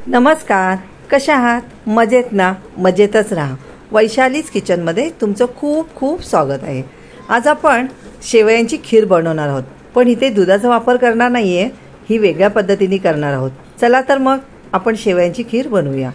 नमस्कार, कशा आहात? मजेत ना? मजेतच राहा. वैशालीज किचनमध्ये तुमचं खूप खूप स्वागत आहे. आज आपण शेवयांची खीर बनवणार आहोत, पण इथे दुधाचा वापर करणार नाही आहे, ही वेगळ्या पद्धतीने करणार आहोत. चला तर मग आपण शेवयांची खीर बनवूया.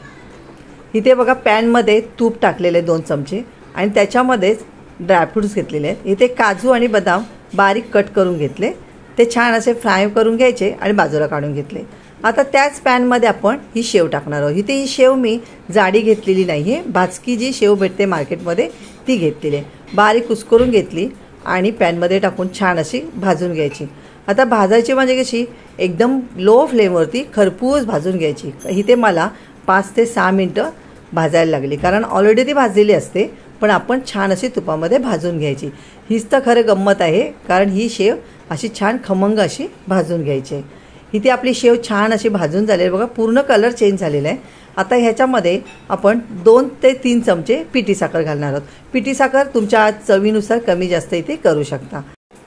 इथे बघा पॅनमध्ये तूप टाकलेले 2 चमचे आणि त्याच्यामध्येच ड्रायफ्रूट्स घेतलेले आहेत. इथे काजू आणि बदाम बारीक कट करून घेतले, ते छान असे फ्राय करून घ्यायचे आणि बाजूला काढून घेतले. आता त्याच पॅनमध्ये आपण ही शेव टाकणार आहोत. इथे ही शेव मी जाडी घेतलेली नाही आहे, भाजकी जी शेव भेटते मार्केटमध्ये ती घेतलेली आहे. बारीक कुस्करून घेतली आणि पॅनमध्ये टाकून छान अशी भाजून घ्यायची. आता भाजायची म्हणजे कशी, एकदम लो फ्लेमवरती खरपूस भाजून घ्यायची. इथे मला 5 ते 6 मिनटं भाजायला लागली, कारण ऑलरेडी ती भाजलेली असते, पण आपण छान अशी तुपामध्ये भाजून घ्यायची. हीच तर खरं गंमत आहे, कारण ही शेव अशी छान खमंग अशी भाजून घ्यायची आहे. इथे आपली शेव छान अशी भाजून झाली आहे बघा, पूर्ण कलर चेंज झालेला आहे. आता ह्याच्यामध्ये आपण 2 ते 3 चमचे पिठी साखर घालणार आहोत. पिठी साखर तुमच्या चवीनुसार कमी जास्त इथे करू शकता.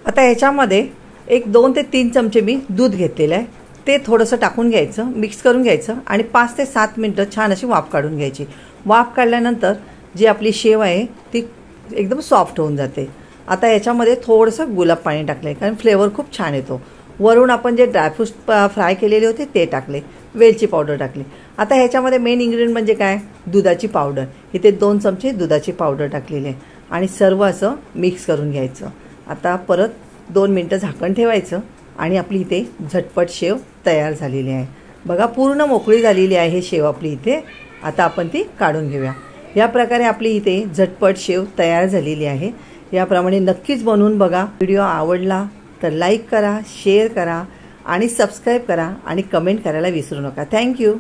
आता ह्याच्यामध्ये एक 2 ते 3 चमचे मी दूध घेतलेलं आहे, ते थोडंसं टाकून घ्यायचं, मिक्स करून घ्यायचं आणि 5 ते 7 मिनटं छान अशी वाफ काढून घ्यायची. वाफ काढल्यानंतर जी आपली शेव आहे ती एकदम सॉफ्ट होऊन जाते. आता याच्यामध्ये थोडंसं गुलाब पाणी टाकलं आहे, कारण फ्लेवर खूप छान येतो. वरून आपण जे ड्रायफ्रूट्स फ्राय केलेले होते ते टाकले, वेलची पावडर टाकली. आता ह्याच्यामध्ये मेन इन्ग्रेडियंट म्हणजे काय, दुधाची पावडर. इथे 2 चमचे दुधाची पावडर टाकलेली आहे आणि सर्व असं मिक्स करून घ्यायचं. आता परत 2 मिनटं झाकण ठेवायचं आणि आपली इथे झटपट शेव तयार झालेली आहे. बघा पूर्ण मोकळी झालेली आहे शेव आपली इथे. आता आपण ती काढून घेऊया. या प्रकारे आपली इथे झटपट शेव तयार झालेली आहे. याप्रमाणे नक्कीच बनवून बघा. व्हिडिओ आवडला तर लाईक करा, शेअर करा आणि सबस्क्राईब करा आणि कमेंट करायला विसरू नका. थँक्यू.